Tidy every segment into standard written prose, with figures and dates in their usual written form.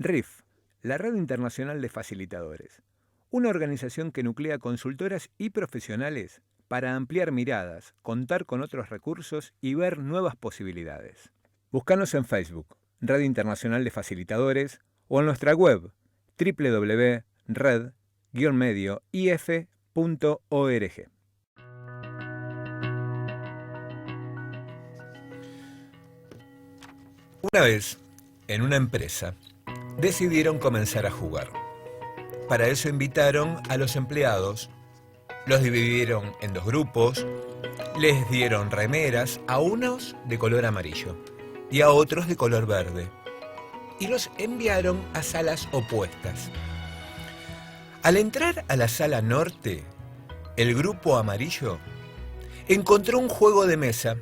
RIF, la Red Internacional de Facilitadores, una organización que nuclea consultoras y profesionales para ampliar miradas, contar con otros recursos y ver nuevas posibilidades. Búscanos en Facebook, Red Internacional de Facilitadores, o en nuestra web www.red-medioif.org. Una vez, en una empresa, decidieron comenzar a jugar. Para eso invitaron a los empleados, los dividieron en 2 grupos, les dieron remeras, a unos de color amarillo y a otros de color verde, y los enviaron a salas opuestas. Al entrar a la sala norte, el grupo amarillo encontró un juego de mesa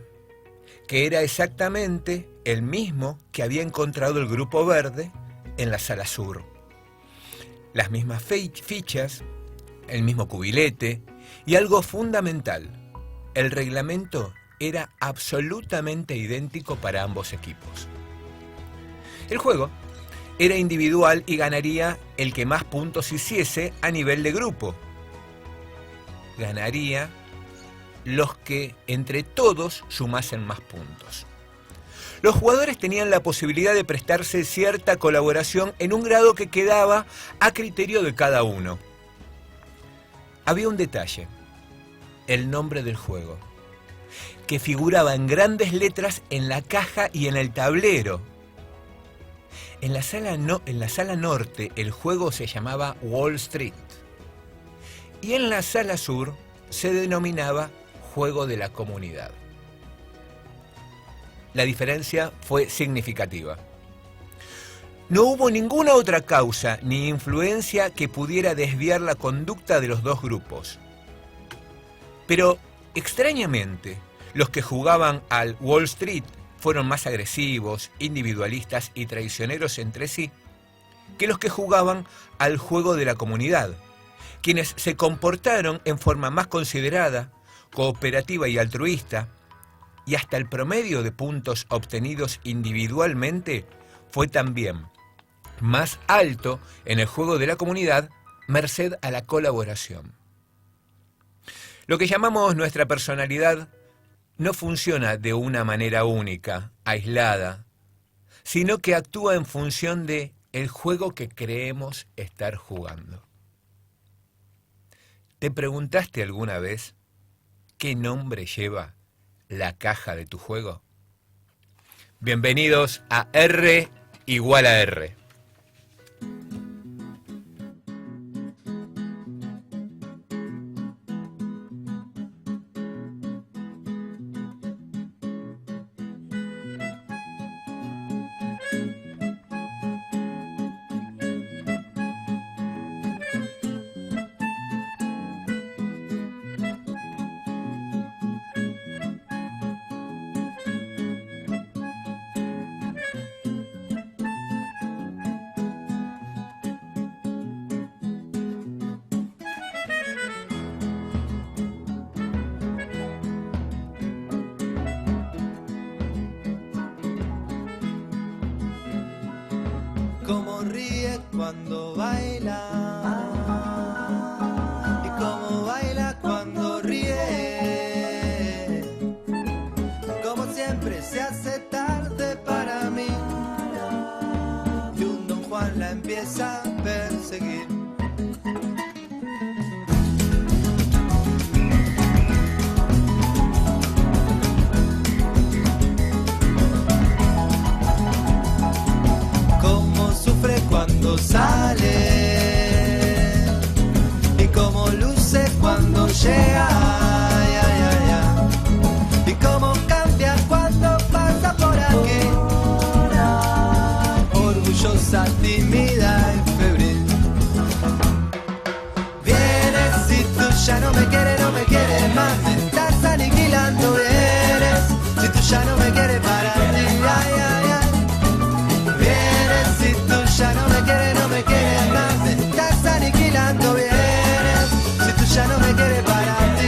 que era exactamente el mismo que había encontrado el grupo verde en la sala sur. Las mismas fichas, el mismo cubilete y algo fundamental, el reglamento era absolutamente idéntico para ambos equipos. El juego era individual y ganaría el que más puntos hiciese a nivel de grupo. Ganaría los que entre todos sumasen más puntos. Los jugadores tenían la posibilidad de prestarse cierta colaboración en un grado que quedaba a criterio de cada uno. Había un detalle, el nombre del juego, que figuraba en grandes letras en la caja y en el tablero. En la sala norte el juego se llamaba Wall Street y en la sala sur se denominaba Juego de la Comunidad. La diferencia fue significativa. No hubo ninguna otra causa ni influencia que pudiera desviar la conducta de los 2 grupos. Pero, extrañamente, los que jugaban al Wall Street fueron más agresivos, individualistas y traicioneros entre sí que los que jugaban al Juego de la Comunidad, quienes se comportaron en forma más considerada, cooperativa y altruista, y hasta el promedio de puntos obtenidos individualmente fue también más alto en el Juego de la Comunidad, merced a la colaboración. Lo que llamamos nuestra personalidad no funciona de una manera única, aislada, sino que actúa en función de el juego que creemos estar jugando. ¿Te preguntaste alguna vez qué nombre lleva la caja de tu juego? Bienvenidos a R igual a R. Cómo ríe cuando baila y cómo baila cuando ríe. Como siempre se hace tarde para mí y un Don Juan la empieza a perseguir. Cuando sale y cómo luce cuando llega, y cómo cambia cuando pasa por aquí, orgullosa, tímida y febril. Vienes y tú ya no me quieres más, me estás aniquilando. Vienes si tú ya no me quieres para ti, ya no me quieres más, me estás aniquilando. Vienes si tú ya no me quieres para ti,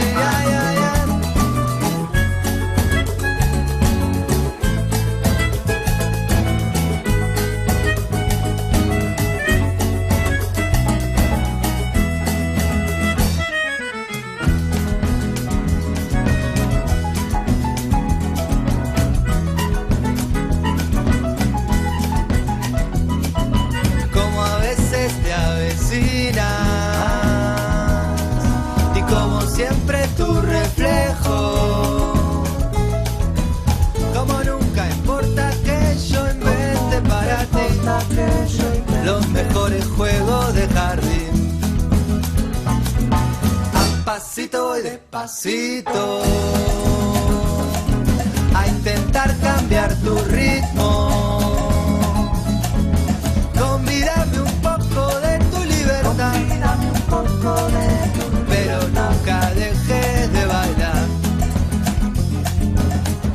siempre tu reflejo. Como nunca importa que yo invente para ti los mejores juegos de jardín. A pasito voy despacito a intentar cambiar tu ritmo. Convídame un poco de tu libertad, pero nunca dejes de bailar.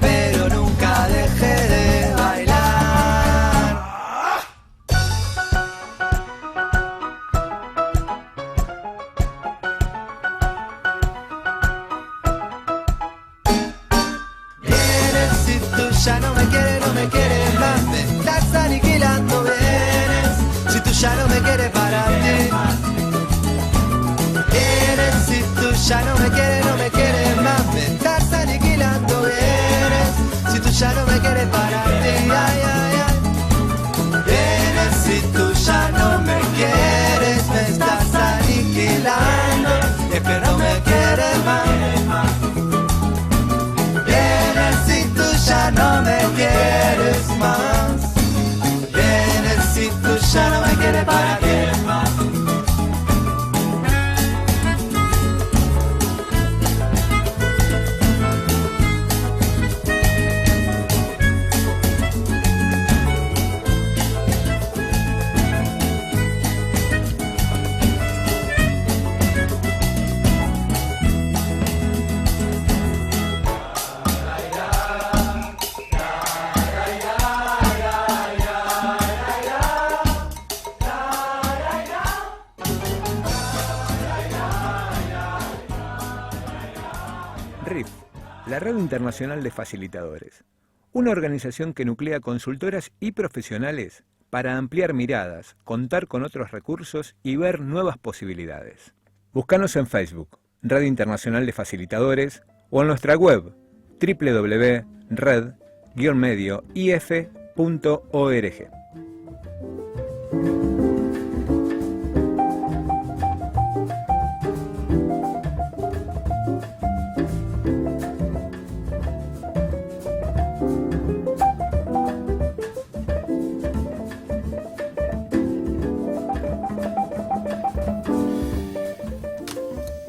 Pero nunca dejes de bailar. Vienes si tú ya no me quieres más, me estás aniquilando. Vienes si tú ya no me quieres para ti. Vienes si tú ya no me quieres más, me estás aniquilando. Vienes si tú ya no me quieres para ti. Ay, ay, ay. Vienes si tú ya no me quieres, me estás aniquilando. Es que no me quieres más. Vienes si tú ya no me quieres más. Vienes si tú ya no me quieres para ti. RIF, la Red Internacional de Facilitadores, una organización que nuclea consultoras y profesionales para ampliar miradas, contar con otros recursos y ver nuevas posibilidades. Búscanos en Facebook, Red Internacional de Facilitadores, o en nuestra web www.red-medioif.org.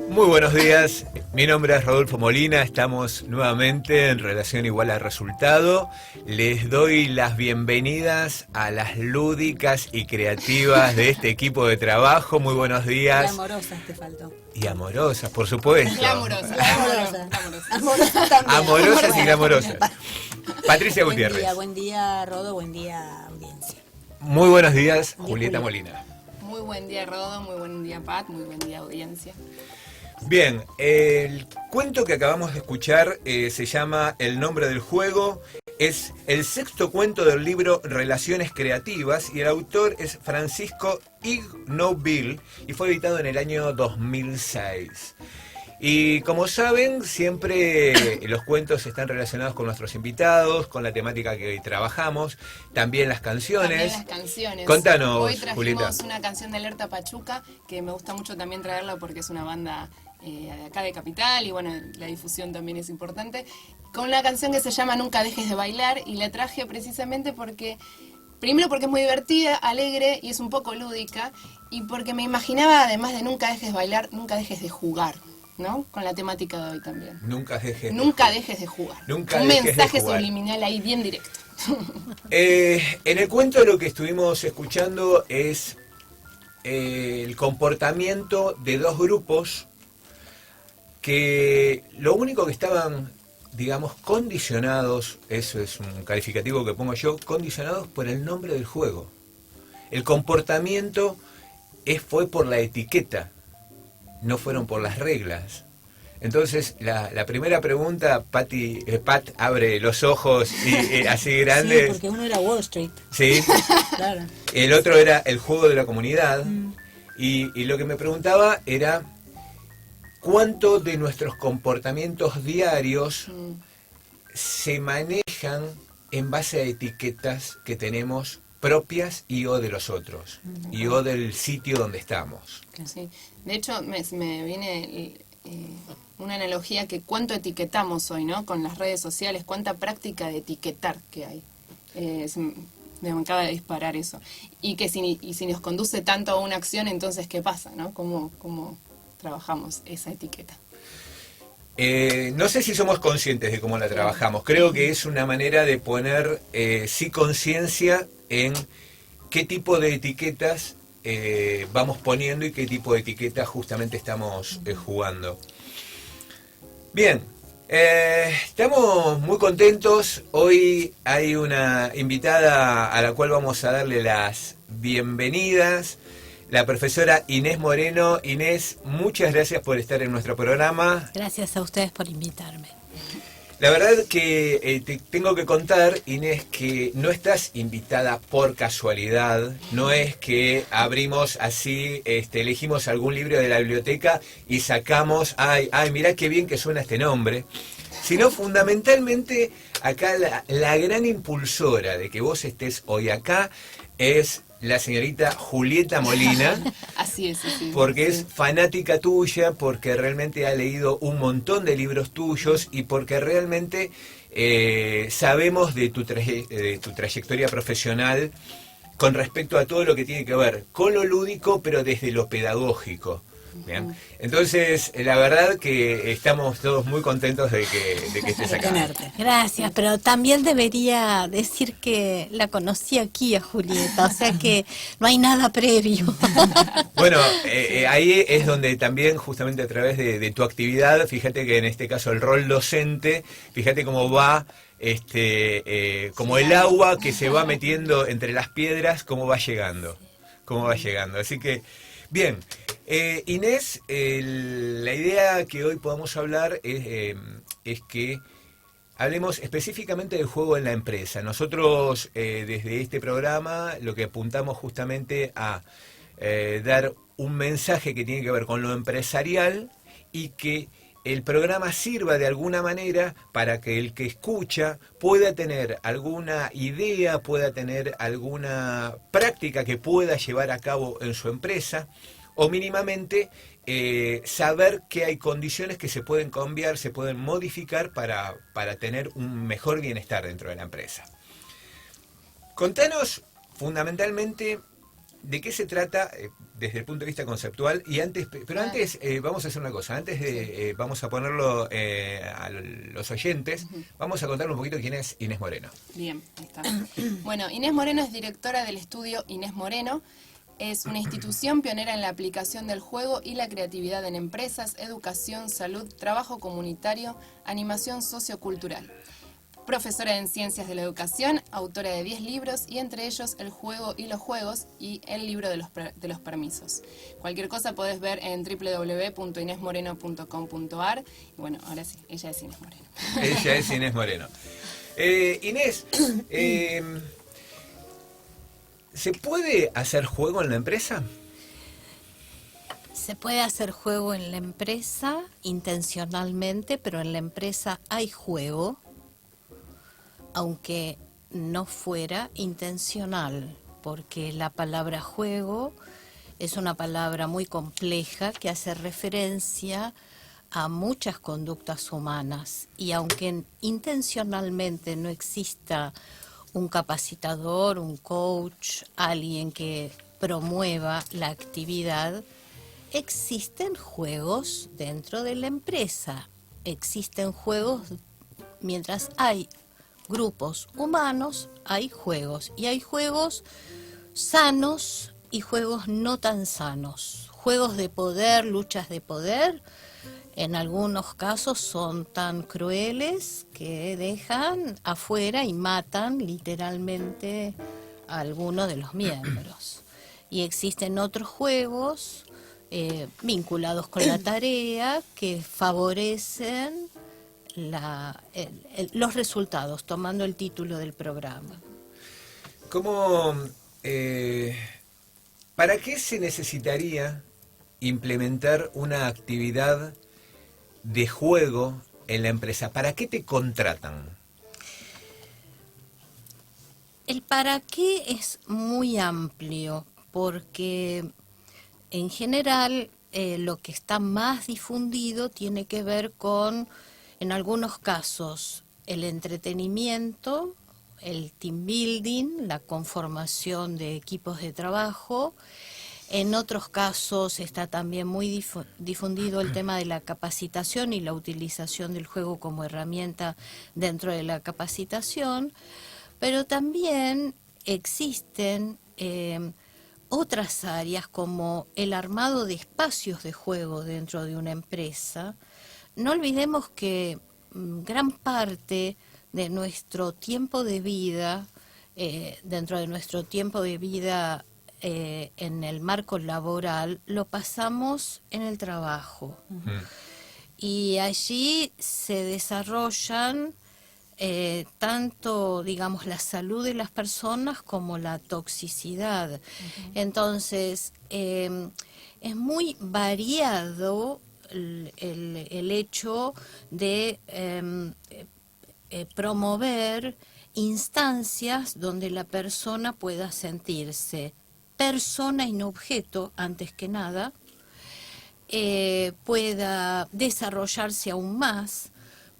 Muy buenos días, mi nombre es Rodolfo Molina, estamos nuevamente en Relación Igual a Resultado. Les doy las bienvenidas a las lúdicas y creativas de este equipo de trabajo. Muy buenos días. Y amorosas te faltó. Y amorosas, por supuesto. Glamorosas. Amorosas y glamorosas. Patricia Gutiérrez. Buen día, Rodo, buen día, audiencia. Muy buenos días, Julieta Molina. Muy buen día, Rodo, muy buen día, Pat, muy buen día, audiencia. Bien, el cuento que acabamos de escuchar se llama El nombre del juego. Es el sexto cuento del libro Relaciones Creativas y el autor es Francisco Ig Nobile y fue editado en el año 2006. Y como saben, siempre los cuentos están relacionados con nuestros invitados, con la temática que hoy trabajamos, también las canciones. También las canciones. Contanos, hoy trajimos Julieta. Una canción de Alerta Pachuca, que me gusta mucho también traerla porque es una banda de acá de Capital y bueno, la difusión también es importante. Con una canción que se llama Nunca dejes de bailar y la traje precisamente porque... Primero porque es muy divertida, alegre y es un poco lúdica y porque me imaginaba, además de nunca dejes de bailar, nunca dejes de jugar, ¿no? Con la temática de hoy también. Nunca dejes dejes de jugar. Nunca un dejes mensaje de jugar. subliminal ahí bien directo. En el cuento lo que estuvimos escuchando es el comportamiento de dos grupos que lo único que estaban, digamos, condicionados, eso es un calificativo que pongo yo, condicionados por el nombre del juego. El comportamiento fue por la etiqueta, no fueron por las reglas. Entonces, la primera pregunta, Pat abre los ojos y así grandes. Sí, porque uno era Wall Street. Sí. Claro. El otro era el juego de la comunidad. Y lo que me preguntaba era cuánto de nuestros comportamientos diarios se manejan en base a etiquetas que tenemos propias y o de los otros, y o del sitio donde estamos. Sí. De hecho, me viene una analogía que cuánto etiquetamos hoy, ¿no? Con las redes sociales, cuánta práctica de etiquetar que hay. Me acaba de disparar eso. Y que si nos conduce tanto a una acción, entonces, ¿qué pasa, no? ¿Cómo trabajamos esa etiqueta? No sé si somos conscientes de cómo la trabajamos. Creo que es una manera de poner sí conciencia en qué tipo de etiquetas vamos poniendo y qué tipo de etiquetas justamente estamos jugando. Bien, estamos muy contentos. Hoy hay una invitada a la cual vamos a darle las bienvenidas. La profesora Inés Moreno. Inés, muchas gracias por estar en nuestro programa. Gracias a ustedes por invitarme. La verdad que te tengo que contar, Inés, que no estás invitada por casualidad. No es que abrimos así, elegimos algún libro de la biblioteca y sacamos, ay, mirá qué bien que suena este nombre. Sino fundamentalmente acá la gran impulsora de que vos estés hoy acá es la señorita Julieta Molina. Así es, sí. Porque es fanática tuya, porque realmente ha leído un montón de libros tuyos y porque realmente sabemos de tu trayectoria profesional con respecto a todo lo que tiene que ver con lo lúdico, pero desde lo pedagógico. ¿Bien? Entonces, la verdad que estamos todos muy contentos de que estés acá. Gracias, pero también debería decir que la conocí aquí a Julieta, o sea que no hay nada previo. Bueno, ahí es donde también justamente a través de tu actividad, fíjate que en este caso el rol docente, fíjate cómo va, como el agua que se va metiendo entre las piedras, cómo va llegando. Así que, bien. Inés, la idea que hoy podamos hablar es que hablemos específicamente del juego en la empresa. Nosotros desde este programa lo que apuntamos justamente a dar un mensaje que tiene que ver con lo empresarial y que el programa sirva de alguna manera para que el que escucha pueda tener alguna idea, pueda tener alguna práctica que pueda llevar a cabo en su empresa, o mínimamente saber que hay condiciones que se pueden cambiar, se pueden modificar para tener un mejor bienestar dentro de la empresa. Contanos fundamentalmente de qué se trata desde el punto de vista conceptual y antes, pero antes vamos a hacer una cosa, antes de vamos a ponerlo a los oyentes, vamos a contarle un poquito quién es Inés Moreno. Bien, ahí está. Bueno, Inés Moreno es directora del estudio Inés Moreno. Es una institución pionera en la aplicación del juego y la creatividad en empresas, educación, salud, trabajo comunitario, animación sociocultural. Profesora en Ciencias de la Educación, autora de 10 libros y entre ellos El juego y los juegos y El libro de los permisos. Cualquier cosa podés ver en www.inesmoreno.com.ar. Y bueno, ahora sí, ella es Inés Moreno. Ella es Inés Moreno. Inés, ¿se puede hacer juego en la empresa? Se puede hacer juego en la empresa intencionalmente, pero en la empresa hay juego, aunque no fuera intencional, porque la palabra juego es una palabra muy compleja que hace referencia a muchas conductas humanas y aunque intencionalmente no exista un capacitador, un coach, alguien que promueva la actividad, existen juegos dentro de la empresa. Existen juegos, mientras hay grupos humanos, hay juegos. Y hay juegos sanos y juegos no tan sanos. Juegos de poder, luchas de poder, en algunos casos son tan crueles que dejan afuera y matan literalmente a alguno de los miembros. Y existen otros juegos vinculados con la tarea que favorecen los resultados, tomando el título del programa. ¿Para qué se necesitaría implementar una actividad de juego en la empresa? ¿Para qué te contratan? El para qué es muy amplio, porque en general lo que está más difundido tiene que ver con, en algunos casos, el entretenimiento, el team building, la conformación de equipos de trabajo. En otros casos está también muy difundido el tema de la capacitación y la utilización del juego como herramienta dentro de la capacitación, pero también existen otras áreas como el armado de espacios de juego dentro de una empresa. No olvidemos que gran parte de nuestro tiempo de vida, dentro de nuestro tiempo de vida en el marco laboral, lo pasamos en el trabajo. Y allí se desarrollan tanto, digamos, la salud de las personas como la toxicidad. Entonces, es muy variado el hecho de promover instancias donde la persona pueda sentirse persona y no objeto, antes que nada, pueda desarrollarse aún más,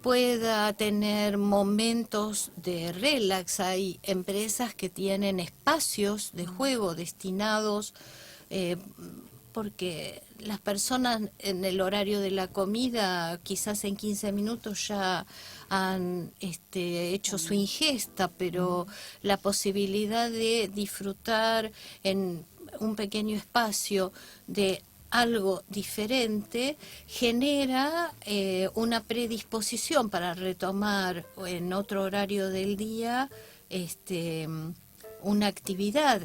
pueda tener momentos de relax. Hay empresas que tienen espacios de juego destinados, porque las personas en el horario de la comida, quizás en 15 minutos ya han hecho su ingesta, pero la posibilidad de disfrutar en un pequeño espacio de algo diferente genera una predisposición para retomar en otro horario del día una actividad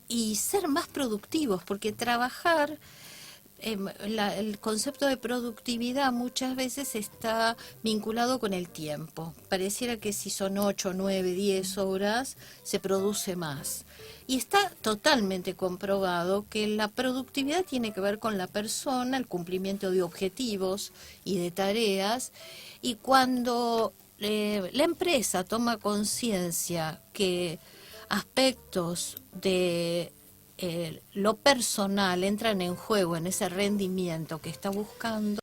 y ser más productivos, porque trabajar, el concepto de productividad muchas veces está vinculado con el tiempo. Pareciera que si son 8, 9, 10 horas se produce más. Y está totalmente comprobado que la productividad tiene que ver con la persona, el cumplimiento de objetivos y de tareas. Y cuando la empresa toma conciencia que aspectos de lo personal entran en juego en ese rendimiento que está buscando,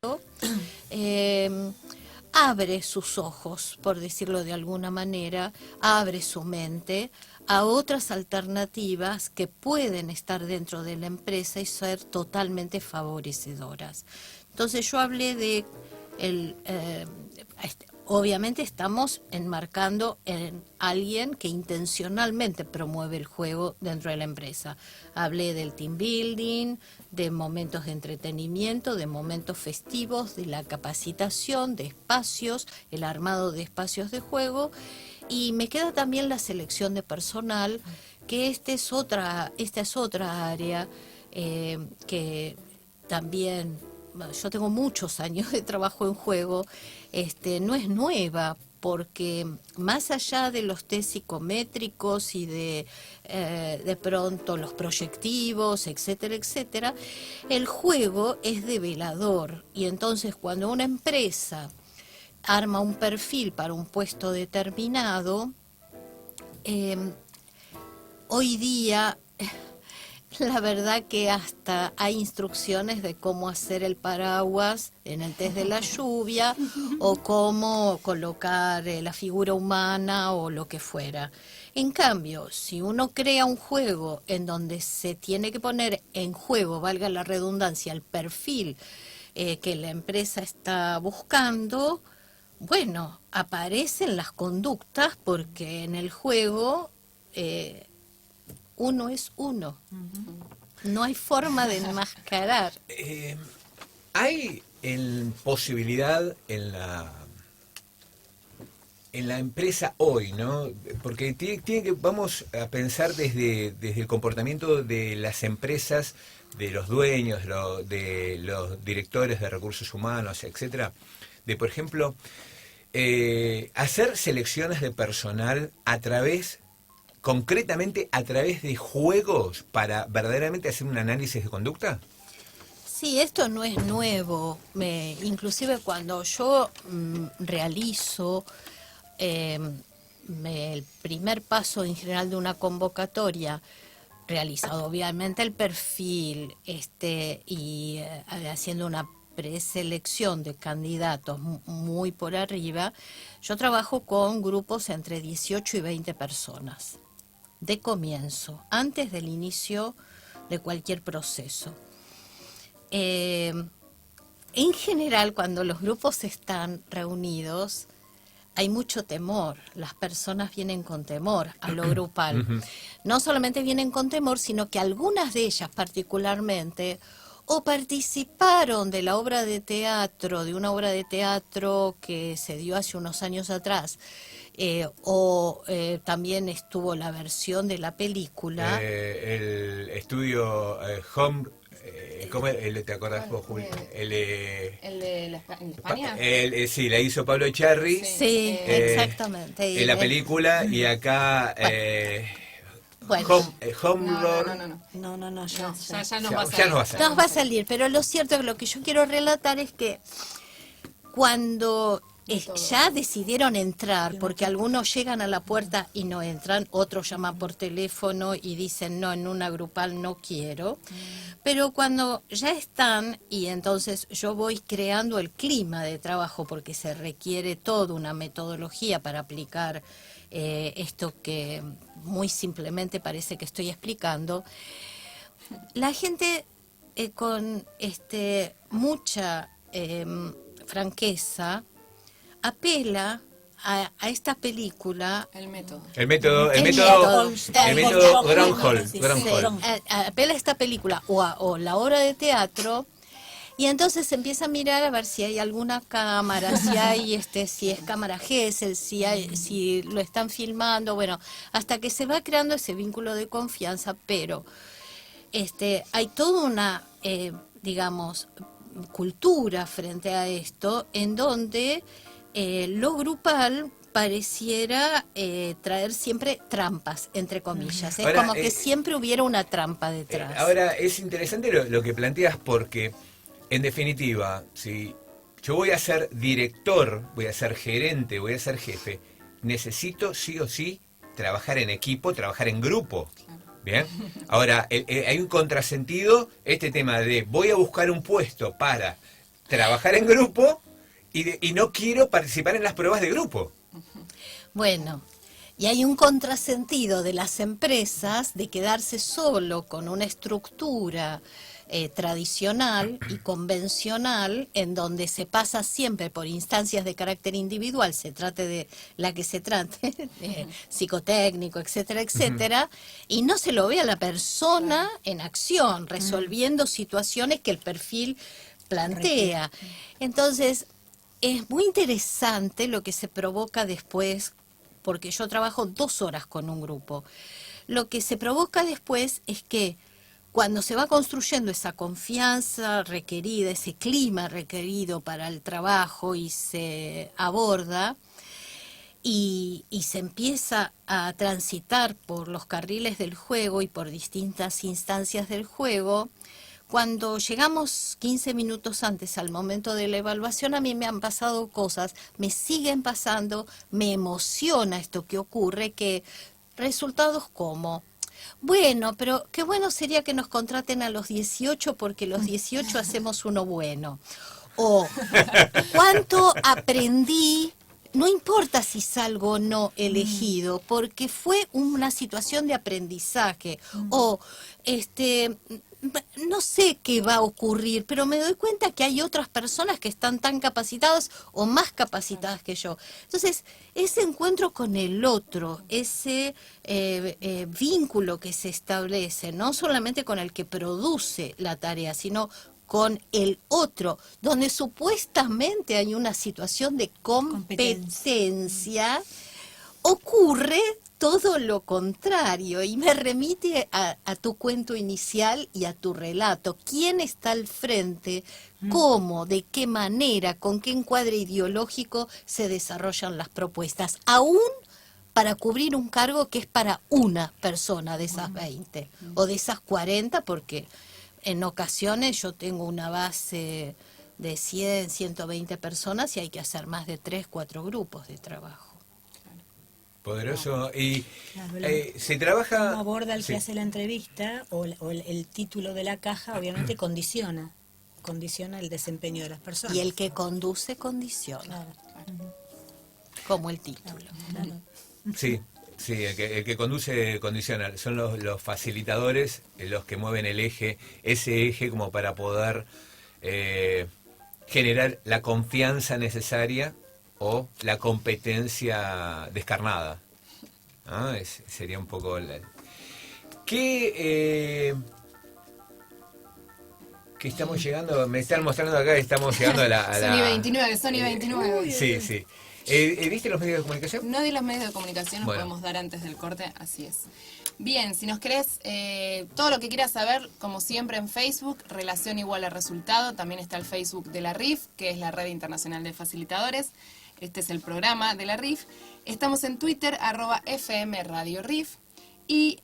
abre sus ojos, por decirlo de alguna manera, abre su mente a otras alternativas que pueden estar dentro de la empresa y ser totalmente favorecedoras. Entonces yo hablé de obviamente estamos enmarcando en alguien que intencionalmente promueve el juego dentro de la empresa. Hablé del team building, de momentos de entretenimiento, de momentos festivos, de la capacitación, de espacios, el armado de espacios de juego, y me queda también la selección de personal, que esta es otra área que también, yo tengo muchos años de trabajo en juego, no es nueva, porque más allá de los test psicométricos y de pronto los proyectivos, etcétera, etcétera, el juego es develador. Y entonces cuando una empresa arma un perfil para un puesto determinado, hoy día la verdad que hasta hay instrucciones de cómo hacer el paraguas en el test de la lluvia o cómo colocar la figura humana o lo que fuera. En cambio, si uno crea un juego en donde se tiene que poner en juego, valga la redundancia, el perfil que la empresa está buscando, bueno, aparecen las conductas, porque en el juego uno es uno. No hay forma de enmascarar. ¿Hay posibilidad en la empresa hoy, ¿no? Porque vamos a pensar desde el comportamiento de las empresas, de los dueños, de los directores de recursos humanos, etcétera, de, por ejemplo, hacer selecciones de personal concretamente a través de juegos para verdaderamente hacer un análisis de conducta. Sí, esto no es nuevo. Inclusive cuando yo realizo el primer paso en general de una convocatoria realizado obviamente el perfil y haciendo una preselección de candidatos muy por arriba, yo trabajo con grupos entre 18 y 20 personas, de comienzo, antes del inicio de cualquier proceso. En general, cuando los grupos están reunidos, hay mucho temor. Las personas vienen con temor a lo grupal. No solamente vienen con temor, sino que algunas de ellas particularmente o participaron de la obra de teatro, de una obra de teatro que se dio hace unos años atrás, también estuvo la versión de la película. El estudio Home, ¿cómo ¿te acordás vos, Julio? ¿El de España? Sí, la hizo Pablo Echarri. Sí, exactamente. En la película, y acá... Bueno. No, ya nos va a salir. Nos va a salir, pero lo cierto es que lo que yo quiero relatar es que cuando ya decidieron entrar, porque algunos llegan a la puerta y no entran, otros llaman por teléfono y dicen no, en una grupal no quiero, pero cuando ya están, y entonces yo voy creando el clima de trabajo, porque se requiere toda una metodología para aplicar esto que muy simplemente parece que estoy explicando, la gente con mucha franqueza apela a esta película. El método Gronholm. Apela a esta película o la obra de teatro. Y entonces se empieza a mirar a ver si hay alguna cámara, si hay si es cámara Gesell, si lo están filmando, bueno, hasta que se va creando ese vínculo de confianza, pero hay toda una, digamos, cultura frente a esto, en donde lo grupal pareciera traer siempre trampas, entre comillas. Es como que siempre hubiera una trampa detrás. Ahora, es interesante lo que planteas, porque en definitiva, si yo voy a ser director, voy a ser gerente, voy a ser jefe, necesito sí o sí trabajar en equipo, trabajar en grupo. Bien. Ahora, hay un contrasentido, este tema de voy a buscar un puesto para trabajar en grupo y no quiero participar en las pruebas de grupo. Bueno, y hay un contrasentido de las empresas de quedarse solo con una estructura tradicional y convencional, en donde se pasa siempre por instancias de carácter individual, se trate de la que se trate, psicotécnico, etcétera, etcétera, y no se lo ve a la persona en acción, resolviendo situaciones que el perfil plantea. Entonces, es muy interesante lo que se provoca después, porque yo trabajo 2 horas con un grupo. Lo que se provoca después es que cuando se va construyendo esa confianza requerida, ese clima requerido para el trabajo, y se aborda y se empieza a transitar por los carriles del juego y por distintas instancias del juego, cuando llegamos 15 minutos antes al momento de la evaluación, a mí me han pasado cosas, me siguen pasando, me emociona esto que ocurre, que resultados como: bueno, pero qué bueno sería que nos contraten a los 18, porque los 18 hacemos uno bueno. O cuánto aprendí, no importa si salgo o no elegido, porque fue una situación de aprendizaje. O no sé qué va a ocurrir, pero me doy cuenta que hay otras personas que están tan capacitadas o más capacitadas que yo. Entonces, ese encuentro con el otro, ese vínculo que se establece, no solamente con el que produce la tarea, sino con el otro, donde supuestamente hay una situación de competencia, ocurre todo lo contrario, y me remite a tu cuento inicial y a tu relato. ¿Quién está al frente? ¿Cómo? ¿De qué manera? ¿Con qué encuadre ideológico se desarrollan las propuestas? Aún para cubrir un cargo que es para una persona de esas 20 o de esas 40, porque en ocasiones yo tengo una base de 100, 120 personas y hay que hacer más de 3, 4 grupos de trabajo. Poderoso. Y Claro, se trabaja... cómo aborda el sí. que hace la entrevista o el título de la caja, obviamente condiciona el desempeño de las personas. Y el que conduce condiciona, Claro, como el título. claro. Sí, sí, el que conduce condiciona. Son los facilitadores los que mueven el eje, ese eje como para poder generar la confianza necesaria o la competencia descarnada. ¿Ah? Sería un poco... ¿Qué estamos llegando? Me están mostrando acá que estamos llegando a la... Sony 29, Sony 29. Sí, sí. ¿Viste los medios de comunicación? No de los medios de comunicación, nos Bueno. podemos dar antes del corte, así es. Bien, si nos querés, todo lo que quieras saber, como siempre en Facebook, Relación Igual a Resultado, también está el Facebook de la RIF, que es la Red Internacional de Facilitadores. Este es el programa de la RIF. Estamos en Twitter, @FM Radio RIF. Y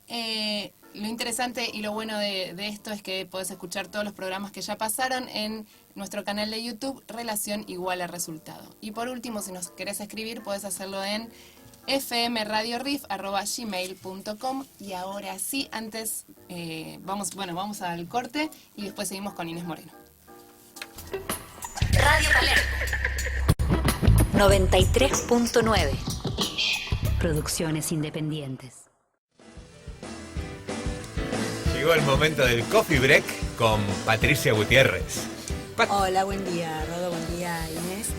lo interesante y lo bueno de esto es que podés escuchar todos los programas que ya pasaron en nuestro canal de YouTube, Relación Igual a Resultado. Y por último, si nos querés escribir, podés hacerlo en fmradiorif@gmail.com. Y ahora sí, antes vamos al corte y después seguimos con Inés Moreno. Radio Palermo 93.9. Producciones independientes. Llegó el momento del coffee break con Patricia Gutiérrez. Hola, buen día, Rodo, buen día, Inés.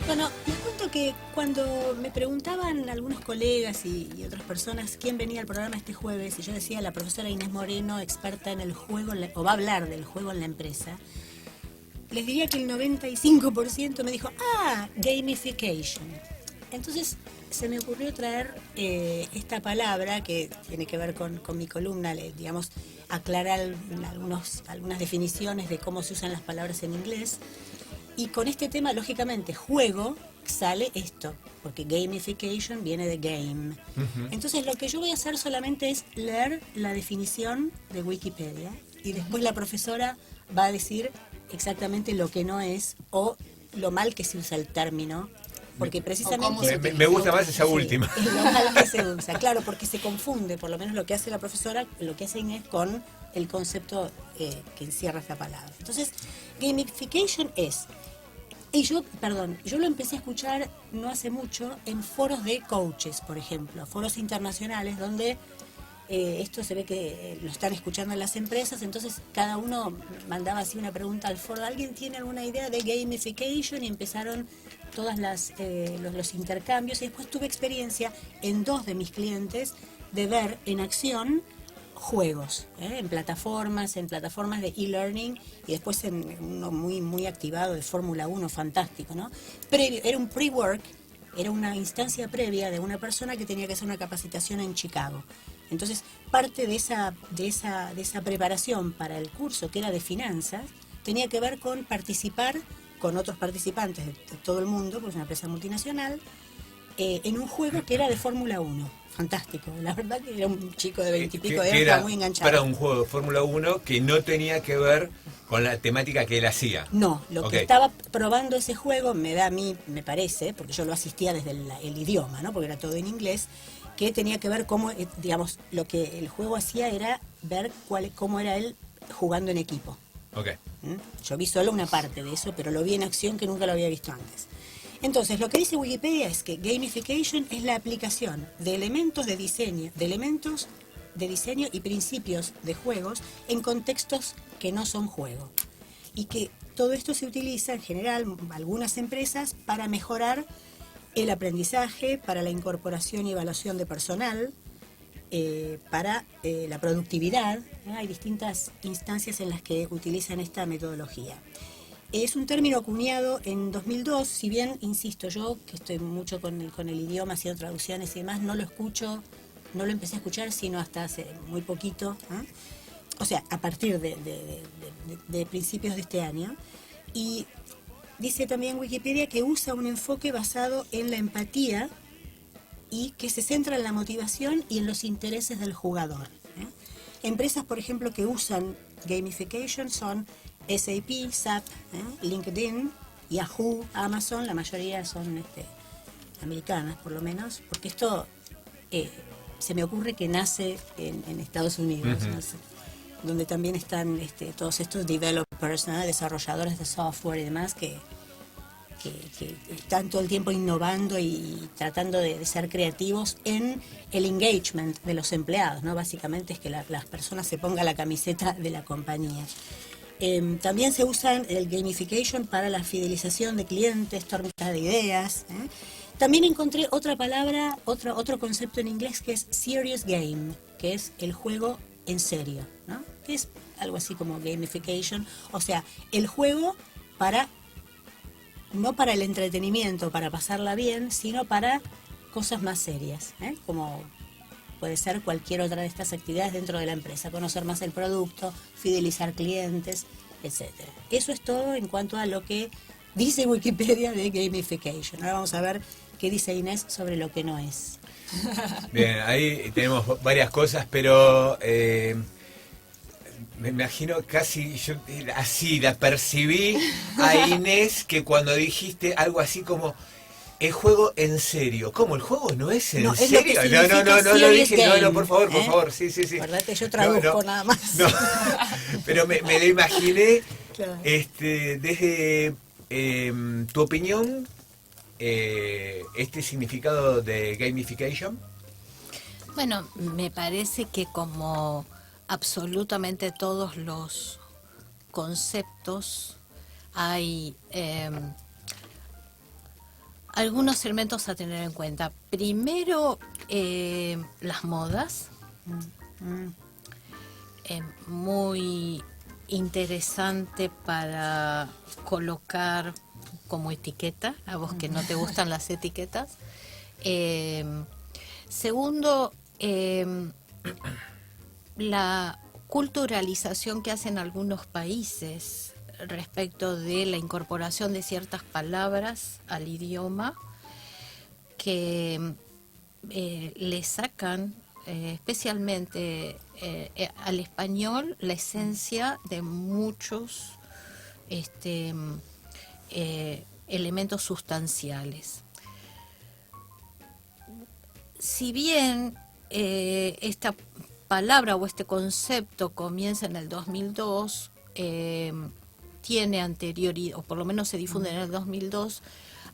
Bueno, les cuento que cuando me preguntaban algunos colegas y otras personas quién venía al programa este jueves, y yo decía la profesora Inés Moreno, experta en el juego, o va a hablar del juego en la empresa, les diría que el 95% me dijo, gamification. Entonces se me ocurrió traer esta palabra que tiene que ver con mi columna, digamos, aclarar algunas definiciones de cómo se usan las palabras en inglés. Y con este tema, lógicamente, juego, sale esto, porque gamification viene de game. Entonces lo que yo voy a hacer solamente es leer la definición de Wikipedia y después la profesora va a decir exactamente lo que no es o lo mal que se usa el término, porque precisamente... Me gusta más esa última. Es lo mal que se usa, claro, porque se confunde, por lo menos lo que hace la profesora, lo que hace Inés con el concepto que encierra esta palabra. Entonces, gamification es... yo lo empecé a escuchar no hace mucho en foros de coaches, por ejemplo, foros internacionales donde esto se ve que lo están escuchando en las empresas, entonces cada uno mandaba así una pregunta al foro, ¿alguien tiene alguna idea de gamification? Y empezaron todas los intercambios y después tuve experiencia en 2 de mis clientes de ver en acción juegos, en plataformas de e-learning y después en uno muy activado de Fórmula 1, fantástico, ¿no? Era un pre-work, era una instancia previa de una persona que tenía que hacer una capacitación en Chicago. Entonces, parte de esa preparación para el curso, que era de finanzas, tenía que ver con participar con otros participantes de todo el mundo, porque es una empresa multinacional, en un juego que era de Fórmula 1. Fantástico. La verdad que era un chico de 20 y pico de años, estaba muy enganchado. Para un juego de Fórmula 1 que no tenía que ver con la temática que él hacía. No, lo que estaba probando ese juego me da a mí, me parece, porque yo lo asistía desde el idioma, ¿no? Porque era todo en inglés, que tenía que ver cómo, digamos, lo que el juego hacía era ver cómo era él jugando en equipo. Okay. Yo vi solo una parte de eso, pero lo vi en acción que nunca lo había visto antes. Entonces, lo que dice Wikipedia es que gamification es la aplicación de elementos de diseño y principios de juegos en contextos que no son juego. Y que todo esto se utiliza en general, algunas empresas, para mejorar el aprendizaje, para la incorporación y evaluación de personal, para la productividad. Hay distintas instancias en las que utilizan esta metodología. Es un término acuñado en 2002, si bien, insisto, yo que estoy mucho con el idioma, haciendo traducciones y demás, no lo empecé a escuchar sino hasta hace muy poquito, o sea, a partir de principios de este año. Y dice también Wikipedia que usa un enfoque basado en la empatía y que se centra en la motivación y en los intereses del jugador. Empresas, por ejemplo, que usan gamification son SAP, SAP, LinkedIn, Yahoo, Amazon, la mayoría son americanas por lo menos, porque esto se me ocurre que nace en Estados Unidos, ¿no? Donde también están todos estos developers, ¿no? Desarrolladores de software y demás que están todo el tiempo innovando y tratando de ser creativos en el engagement de los empleados, ¿no? Básicamente es que las personas se pongan la camiseta de la compañía. También se usa el gamification para la fidelización de clientes, tormentas de ideas. También encontré otra palabra, otro concepto en inglés que es serious game, que es el juego en serio, ¿no? Que es algo así como gamification, o sea, el juego no para el entretenimiento, para pasarla bien, sino para cosas más serias, como puede ser cualquier otra de estas actividades dentro de la empresa, conocer más el producto, fidelizar clientes, etcétera. Eso es todo en cuanto a lo que dice Wikipedia de gamification. Ahora vamos a ver qué dice Inés sobre lo que no es. Bien, ahí tenemos varias cosas, pero me imagino casi, yo así la percibí a Inés, que cuando dijiste algo así como el juego en serio. ¿Cómo? ¿El juego no es en serio? No dije, no, por favor, sí. Acordate, yo traduzco nada más. No, pero me lo imaginé, Claro. Desde tu opinión, este significado de gamification. Bueno, me parece que como absolutamente todos los conceptos hay algunos elementos a tener en cuenta. Primero, las modas. Muy interesante para colocar como etiqueta, a vos que no te gustan las etiquetas. Segundo, la culturalización que hacen algunos países respecto de la incorporación de ciertas palabras al idioma que le sacan especialmente al español la esencia de muchos elementos sustanciales. Si bien esta palabra o este concepto comienza en el 2002, tiene anterioridad, o por lo menos se difunde en el 2002,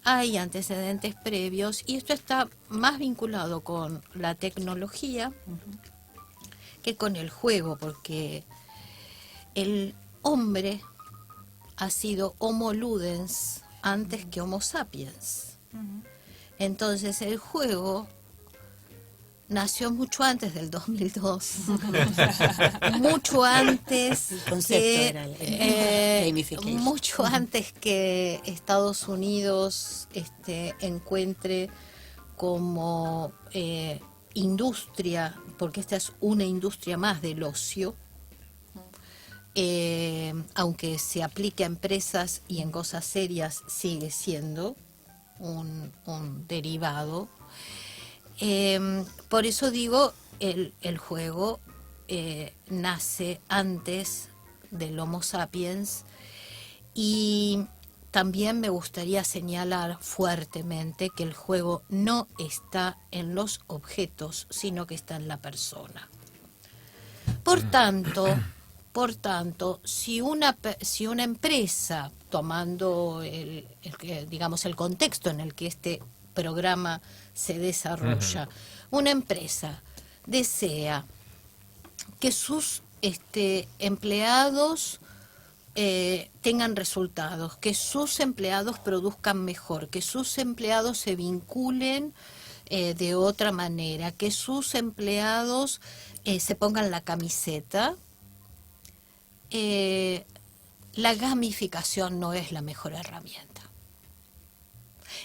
hay antecedentes previos y esto está más vinculado con la tecnología que con el juego, porque el hombre ha sido Homo ludens antes que Homo sapiens. Entonces el juego nació mucho antes del 2002, mucho antes El concepto era el gamification. mucho antes que Estados Unidos encuentre como industria, porque esta es una industria más del ocio, aunque se aplique a empresas y en cosas serias, sigue siendo un derivado. Por eso digo, el juego nace antes del Homo sapiens, y también me gustaría señalar fuertemente que el juego no está en los objetos, sino que está en la persona. Por tanto, si una empresa, tomando digamos el contexto en el que este programa se desarrolla, una empresa desea que sus empleados tengan resultados, que sus empleados produzcan mejor, que sus empleados se vinculen de otra manera, que sus empleados se pongan la camiseta, la gamificación no es la mejor herramienta.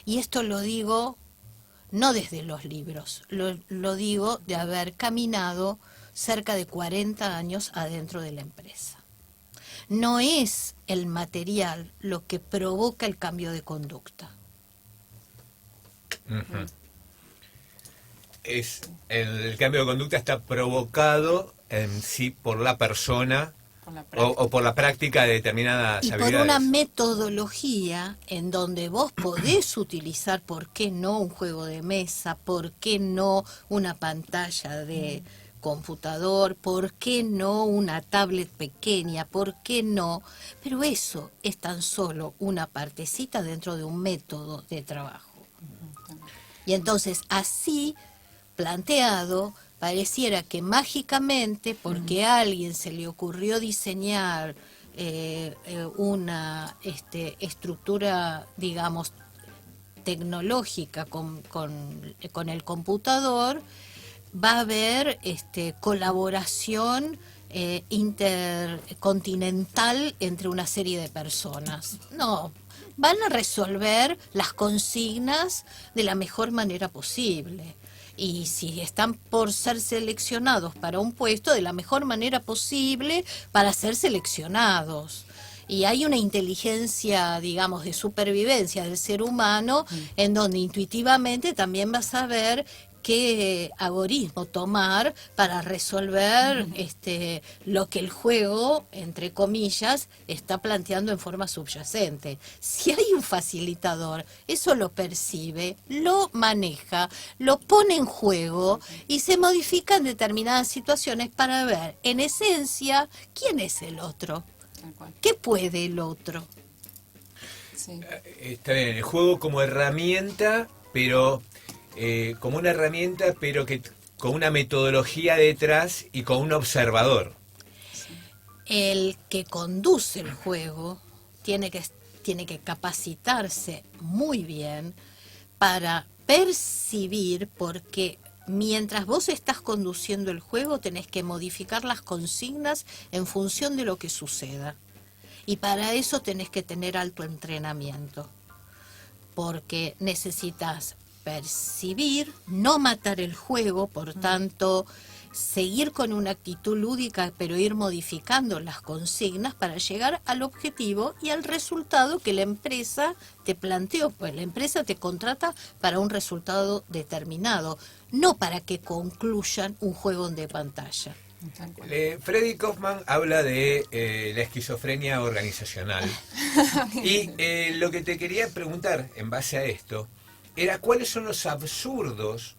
Y esto lo digo no desde los libros, lo digo de haber caminado cerca de 40 años adentro de la empresa. No es el material lo que provoca el cambio de conducta. El cambio de conducta está provocado en sí por la persona Por la práctica. o por la práctica de determinadas Y por habilidades. una metodología en donde vos podés utilizar, ¿por qué no un juego de mesa? ¿Por qué no una pantalla de computador? ¿Por qué no una tablet pequeña? ¿Por qué no? Pero eso es tan solo una partecita dentro de un método de trabajo. Y entonces así planteado, pareciera que mágicamente, porque a alguien se le ocurrió diseñar una estructura, digamos, tecnológica con el computador, va a haber colaboración intercontinental entre una serie de personas. No, van a resolver las consignas de la mejor manera posible. Y si están por ser seleccionados para un puesto, de la mejor manera posible para ser seleccionados. Y hay una inteligencia, digamos, de supervivencia del ser humano, en donde intuitivamente también vas a ver qué algoritmo tomar para resolver lo que el juego, entre comillas, está planteando en forma subyacente. Si hay un facilitador, eso lo percibe, lo maneja, lo pone en juego y se modifican determinadas situaciones para ver, en esencia, quién es el otro, Tal cual. qué puede el otro. Sí. Está bien, el juego como herramienta, pero como una herramienta, pero que con una metodología detrás y con un observador. El que conduce el juego tiene que capacitarse muy bien para percibir, porque mientras vos estás conduciendo el juego tenés que modificar las consignas en función de lo que suceda. Y para eso tenés que tener alto entrenamiento, porque necesitas percibir, no matar el juego, por tanto, seguir con una actitud lúdica, pero ir modificando las consignas para llegar al objetivo y al resultado que la empresa te planteó. Pues la empresa te contrata para un resultado determinado, no para que concluyan un juego de pantalla. Tal cual. Freddy Kaufman habla de la esquizofrenia organizacional. Y lo que te quería preguntar en base a esto era cuáles son los absurdos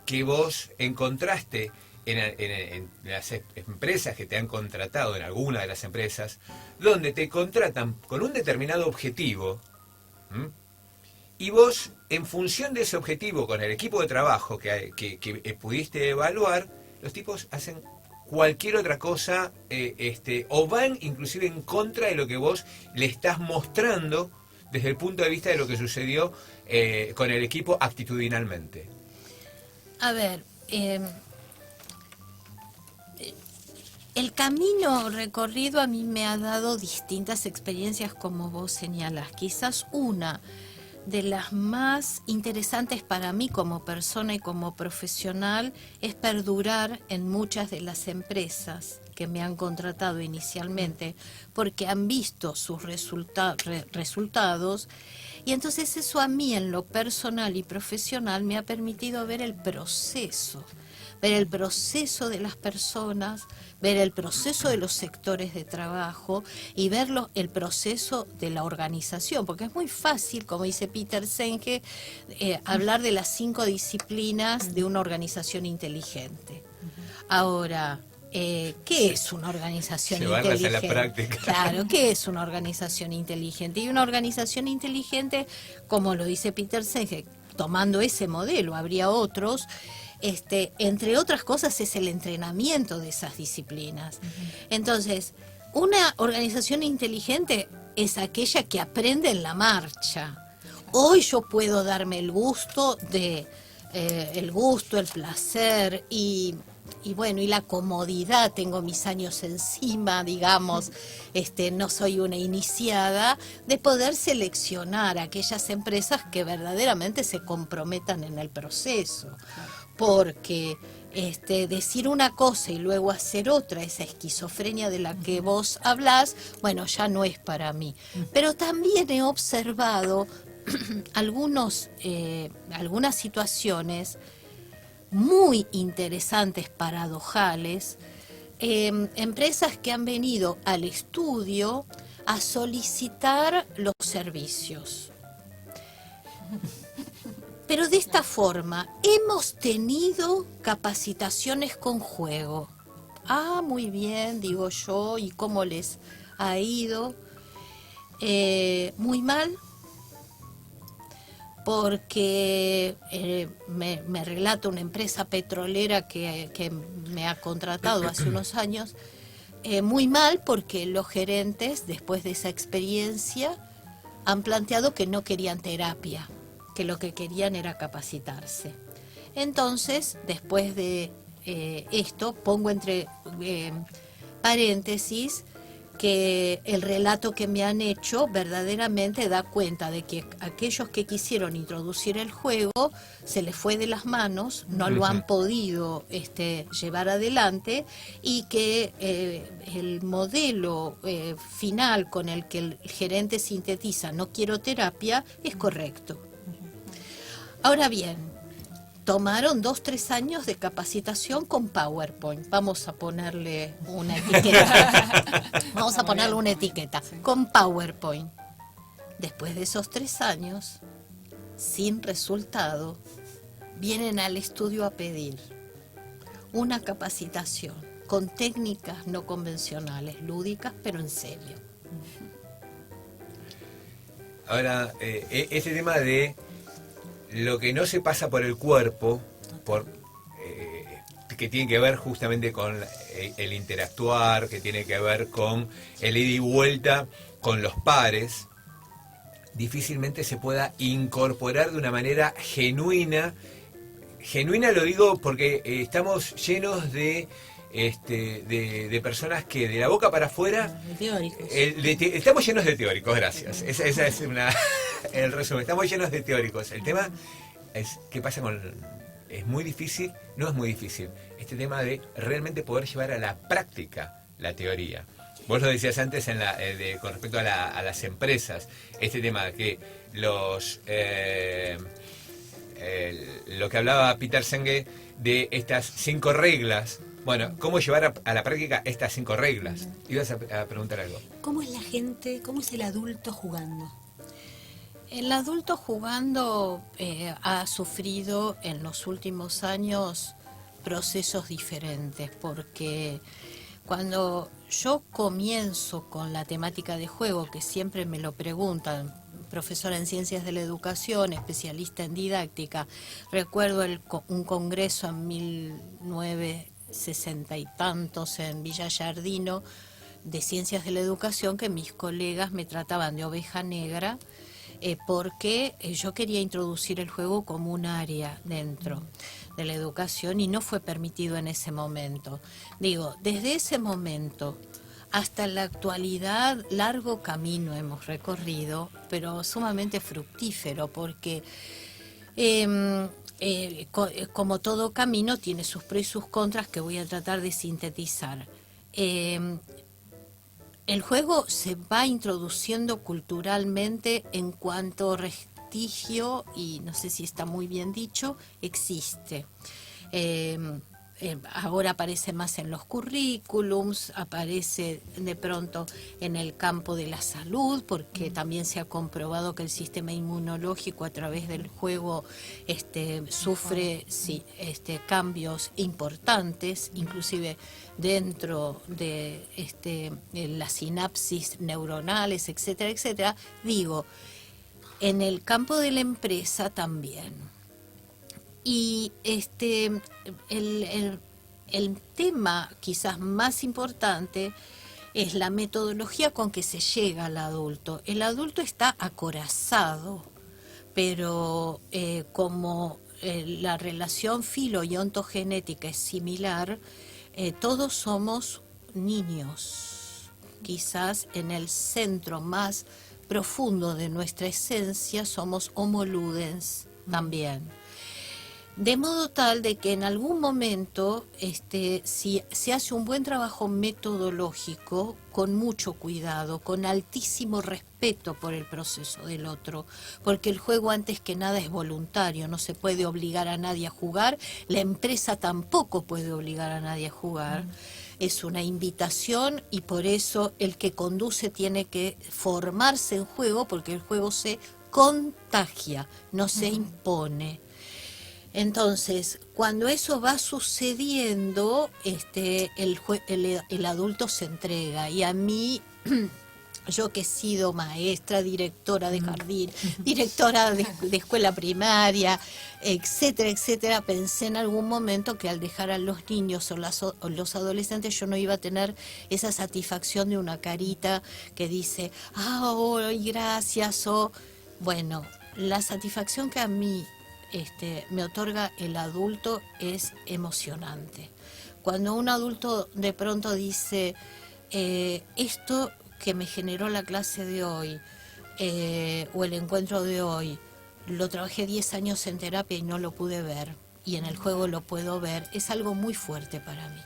que vos encontraste en las empresas que te han contratado, en alguna de las empresas, donde te contratan con un determinado objetivo, y vos, en función de ese objetivo, con el equipo de trabajo que pudiste evaluar, los tipos hacen cualquier otra cosa, o van inclusive en contra de lo que vos le estás mostrando desde el punto de vista de lo que sucedió con el equipo actitudinalmente. A ver, el camino recorrido a mí me ha dado distintas experiencias, como vos señalás. Quizás una de las más interesantes para mí como persona y como profesional es perdurar en muchas de las empresas que me han contratado inicialmente, porque han visto sus resultados, y entonces eso a mí en lo personal y profesional me ha permitido ver el proceso de las personas, ver el proceso de los sectores de trabajo y ver el proceso de la organización, porque es muy fácil, como dice Peter Senge, hablar de las 5 disciplinas de una organización inteligente. Ahora, ¿qué es una organización Llevarlas inteligente? a la práctica. Claro, ¿qué es una organización inteligente? Y una organización inteligente, como lo dice Peter Senge, tomando ese modelo, habría otros, entre otras cosas es el entrenamiento de esas disciplinas. Entonces, una organización inteligente es aquella que aprende en la marcha. Hoy yo puedo darme el gusto, el placer y bueno, y la comodidad, tengo mis años encima, digamos, no soy una iniciada, de poder seleccionar aquellas empresas que verdaderamente se comprometan en el proceso. Porque decir una cosa y luego hacer otra, esa esquizofrenia de la que vos hablás, bueno, ya no es para mí. Pero también he observado algunas situaciones muy interesantes, paradojales, empresas que han venido al estudio a solicitar los servicios. Pero de esta forma hemos tenido capacitaciones con juego. Ah, muy bien, digo yo, ¿y cómo les ha ido? Muy mal, porque me relata una empresa petrolera que me ha contratado hace unos años, muy mal porque los gerentes, después de esa experiencia, han planteado que no querían terapia, que lo que querían era capacitarse. Entonces, después de esto, pongo entre paréntesis que el relato que me han hecho verdaderamente da cuenta de que aquellos que quisieron introducir el juego se les fue de las manos, no lo han podido llevar adelante, y que el modelo final con el que el gerente sintetiza "no quiero terapia" es correcto. Ahora bien, tomaron 2-3 años de capacitación con PowerPoint. Vamos a ponerle una etiqueta. Vamos a ponerle una etiqueta. Con PowerPoint. Después de esos 3 años, sin resultado, vienen al estudio a pedir una capacitación con técnicas no convencionales, lúdicas, pero en serio. Ahora, este tema de lo que no se pasa por el cuerpo, que tiene que ver justamente con el interactuar, que tiene que ver con el ida y vuelta con los pares, difícilmente se pueda incorporar de una manera genuina. Genuina lo digo porque estamos llenos de personas que de la boca para afuera... Teóricos. Estamos llenos de teóricos, gracias. Esa es el resumen. Estamos llenos de teóricos. El tema es qué pasa con... Es muy difícil, no es muy difícil, este tema de realmente poder llevar a la práctica la teoría. Vos lo decías antes con respecto a las empresas, este tema de que lo que hablaba Peter Senge de estas 5 reglas. Bueno, ¿cómo llevar a la práctica estas 5 reglas? Ibas a preguntar algo. ¿Cómo es la gente, cómo es el adulto jugando? El adulto jugando ha sufrido en los últimos años procesos diferentes, porque cuando yo comienzo con la temática de juego, que siempre me lo preguntan, profesora en Ciencias de la Educación, especialista en didáctica, recuerdo un congreso en 1960 y tantos en Villa Giardino de Ciencias de la Educación, que mis colegas me trataban de oveja negra, porque yo quería introducir el juego como un área dentro de la educación y no fue permitido en ese momento. Digo, desde ese momento hasta la actualidad, largo camino hemos recorrido, pero sumamente fructífero, porque como todo camino tiene sus pros y sus contras que voy a tratar de sintetizar. El juego se va introduciendo culturalmente en cuanto prestigio, y no sé si está muy bien dicho, existe. Ahora aparece más en los currículums, aparece de pronto en el campo de la salud, porque también se ha comprobado que el sistema inmunológico a través del juego sufre cambios importantes, inclusive dentro de las sinapsis neuronales, etcétera, etcétera. Digo, en el campo de la empresa también. Y el tema quizás más importante es la metodología con que se llega al adulto. El adulto está acorazado, pero como la relación filo y ontogenética es similar, todos somos niños. Quizás en el centro más profundo de nuestra esencia somos homo ludens también. De modo tal de que en algún momento, si se hace un buen trabajo metodológico, con mucho cuidado, con altísimo respeto por el proceso del otro, porque el juego antes que nada es voluntario, no se puede obligar a nadie a jugar, la empresa tampoco puede obligar a nadie a jugar. es una invitación y por eso el que conduce tiene que formarse en juego porque el juego se contagia, no se impone. Entonces, cuando eso va sucediendo, el adulto se entrega y a mí... Yo que he sido maestra, directora de jardín, directora de escuela primaria, etcétera, etcétera, pensé en algún momento que al dejar a los niños o los adolescentes yo no iba a tener esa satisfacción de una carita que dice, gracias, bueno, la satisfacción que a mí me otorga el adulto es emocionante. Cuando un adulto de pronto dice, esto que me generó la clase de hoy o el encuentro de hoy, lo trabajé 10 años en terapia y no lo pude ver, y en el juego lo puedo ver, es algo muy fuerte para mí.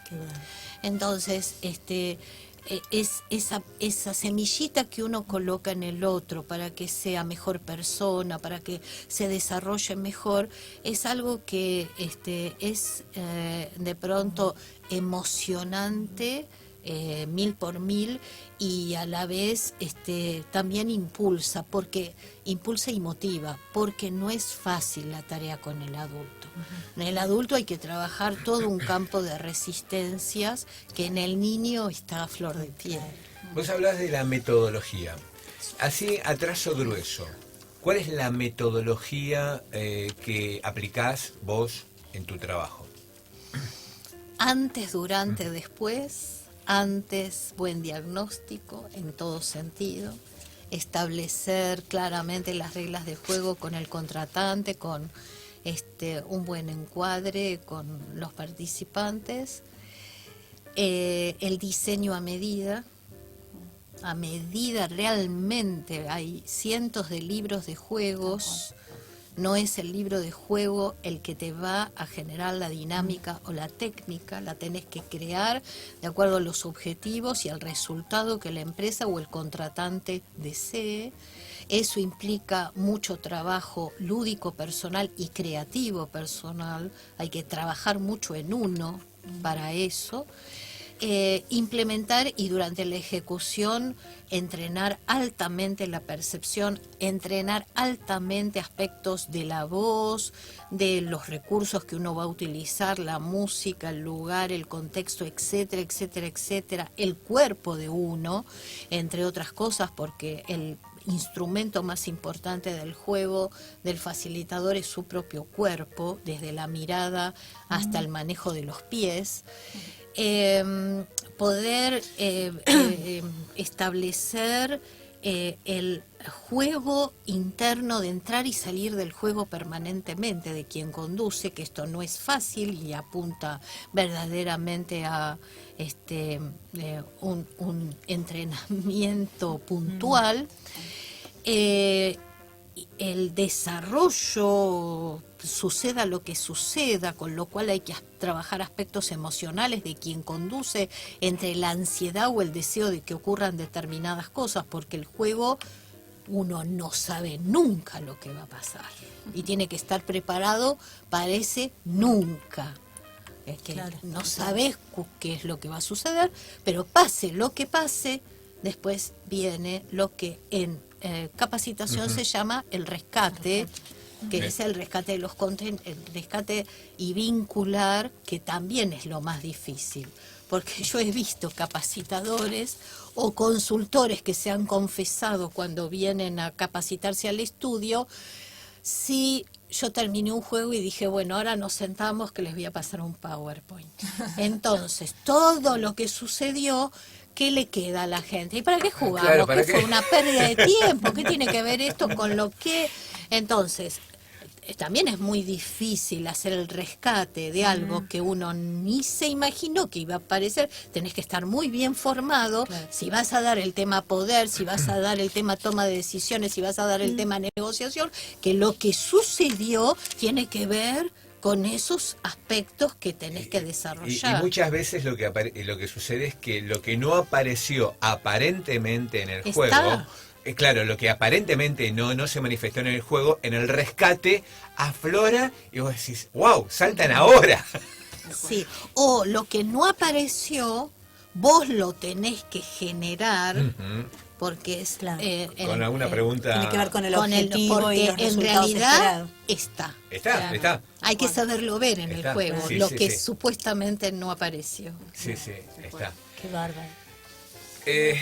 Entonces, es esa semillita que uno coloca en el otro para que sea mejor persona, para que se desarrolle mejor, es algo que es de pronto emocionante, 1000 por 1000, y a la vez también impulsa y motiva, porque no es fácil la tarea con el adulto. En el adulto hay que trabajar todo un campo de resistencias que en el niño está a flor de piel. Vos hablás de la metodología. Así, a trazo grueso, ¿cuál es la metodología que aplicás vos en tu trabajo? Antes, durante, después. Antes, buen diagnóstico en todo sentido, establecer claramente las reglas de juego con el contratante, con un buen encuadre con los participantes, el diseño a medida realmente. Hay cientos de libros de juegos. No es el libro de juego el que te va a generar la dinámica o la técnica, la tenés que crear de acuerdo a los objetivos y al resultado que la empresa o el contratante desee. Eso implica mucho trabajo lúdico personal y creativo personal, hay que trabajar mucho en uno para eso. Implementar y durante la ejecución entrenar altamente la percepción, entrenar altamente aspectos de la voz, de los recursos que uno va a utilizar, la música, el lugar, el contexto, etcétera, etcétera, etcétera, el cuerpo de uno, entre otras cosas, porque el instrumento más importante del juego del facilitador es su propio cuerpo, desde la mirada hasta el manejo de los pies. Poder establecer el juego interno de entrar y salir del juego permanentemente de quien conduce, que esto no es fácil y apunta verdaderamente a un entrenamiento puntual. El desarrollo, suceda lo que suceda, con lo cual hay que trabajar aspectos emocionales de quien conduce, entre la ansiedad o el deseo de que ocurran determinadas cosas, porque el juego uno no sabe nunca lo que va a pasar y tiene que estar preparado para ese nunca. Es que claro, no sabes qué es lo que va a suceder, pero pase lo que pase, después viene lo que en capacitación se llama el rescate, que es el rescate de los el rescate y vincular, que también es lo más difícil, porque yo he visto capacitadores o consultores que se han confesado cuando vienen a capacitarse al estudio: sí, yo terminé un juego y dije, bueno, ahora nos sentamos que les voy a pasar un PowerPoint. Entonces, todo lo que sucedió, ¿qué le queda a la gente? ¿Y para qué jugamos? Claro, ¿para ¿Qué qué? fue una pérdida de tiempo? ¿Qué tiene que ver esto con lo que...? Entonces, también es muy difícil hacer el rescate de algo que uno ni se imaginó que iba a aparecer. Tenés que estar muy bien formado. Claro. Si vas a dar el tema poder, si vas a dar el tema toma de decisiones, si vas a dar el tema negociación, que lo que sucedió tiene que ver con esos aspectos que tenés que desarrollar. Y muchas veces lo que sucede es que lo que no apareció aparentemente en el juego, claro, lo que aparentemente no se manifestó en el juego, en el rescate aflora y vos decís, wow, saltan ahora. Sí, o lo que no apareció vos lo tenés que generar, Ujú. porque es Claro. Con alguna pregunta. Tiene que ver con el con el- objetivo y porque los en resultados realidad esperados. está. Está. Hay que saberlo ver en Está. el juego, Sí, lo sí, que sí. supuestamente no apareció. Sí, está. Qué bárbaro. Te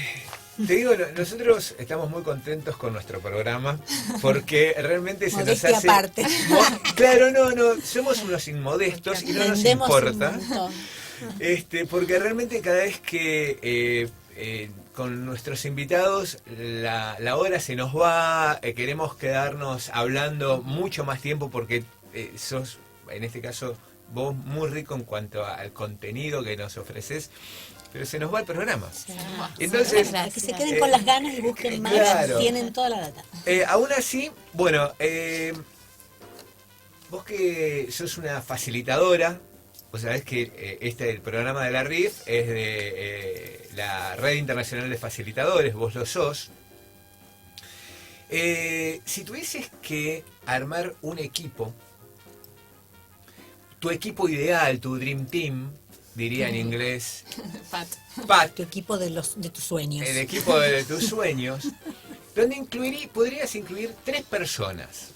digo, nosotros estamos muy contentos con nuestro programa porque realmente se nos Modestia hace... aparte. Claro, no, somos unos inmodestos y no nos Vendemos un importa. montón. Porque realmente cada vez que con nuestros invitados la hora se nos va, queremos quedarnos hablando mucho más tiempo porque sos, en este caso, vos muy rico en cuanto al contenido que nos ofreces, pero se nos va el programa. Entonces, Que se queden con las ganas y busquen más. claro. Tienen toda la data. Aún así, bueno, vos que sos una facilitadora, vos sabés que el programa de la RIF es de la Red Internacional de Facilitadores, vos lo sos. Si tuvieses que armar un equipo, tu equipo ideal, tu Dream Team, diría en inglés, Pat, Tu equipo de tus sueños. el equipo de tus sueños, donde podrías incluir tres personas,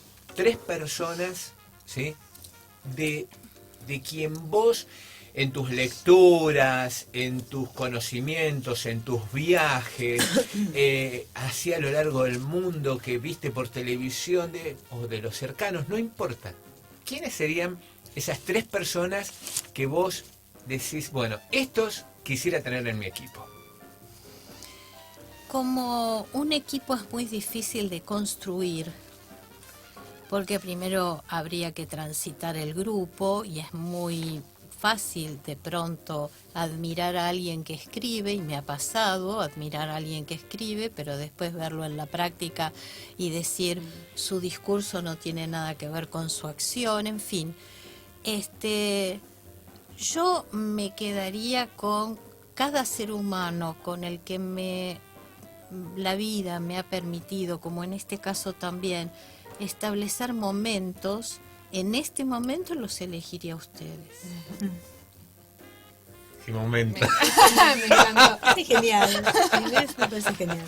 ¿sí? De quien vos, en tus lecturas, en tus conocimientos, en tus viajes, así a lo largo del mundo que viste por televisión o de los cercanos, no importa. ¿Quiénes serían esas tres personas que vos decís, bueno, estos quisiera tener en mi equipo? Como un equipo es muy difícil de construir, porque primero habría que transitar el grupo y es muy fácil de pronto admirar a alguien que escribe, y me ha pasado admirar a alguien que escribe, pero después verlo en la práctica y decir su discurso no tiene nada que ver con su acción, en fin. Yo me quedaría con cada ser humano con el que la vida me ha permitido, como en este caso también, establecer momentos. En este momento los elegiría a ustedes. Qué momento. Me encantó. Es genial. Inés, me parece genial.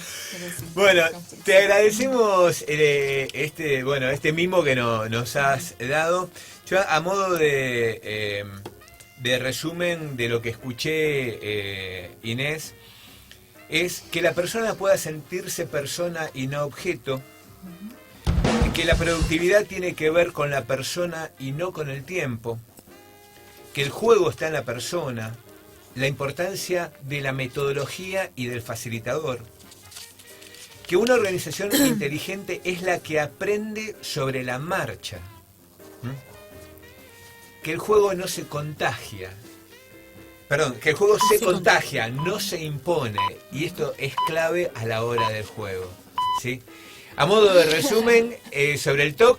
Bueno, te agradecemos este mimo que nos has dado. Yo, a modo de resumen de lo que escuché, Inés, es que la persona pueda sentirse persona y no objeto, que la productividad tiene que ver con la persona y no con el tiempo, que el juego está en la persona, la importancia de la metodología y del facilitador, que una organización inteligente es la que aprende sobre la marcha, que el juego no se contagia, que el juego se contagia, no se impone, y esto es clave a la hora del juego, ¿sí? A modo de resumen sobre el TOC,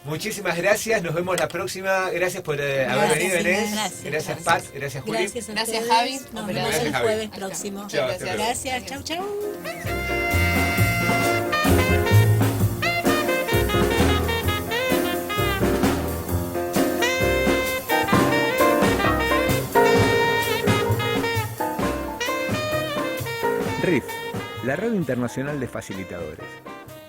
muchísimas gracias, nos vemos la próxima. Gracias por haber venido, Inés. Gracias. Pat, gracias Juli. Gracias a Gracias, ustedes. Javi. Nos Operador. vemos el Gracias, jueves Javi. próximo. Chao, Gracias. Gracias. Chau, chau. RIF, la Red Internacional de Facilitadores.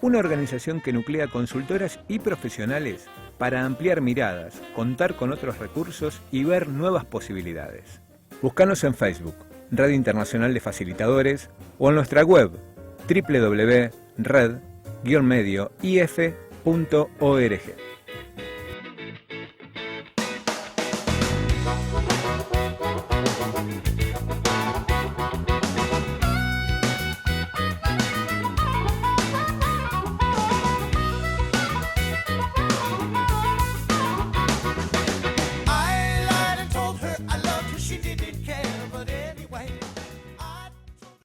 Una organización que nuclea consultoras y profesionales para ampliar miradas, contar con otros recursos y ver nuevas posibilidades. Búscanos en Facebook, Red Internacional de Facilitadores, o en nuestra web www.red-medioif.org.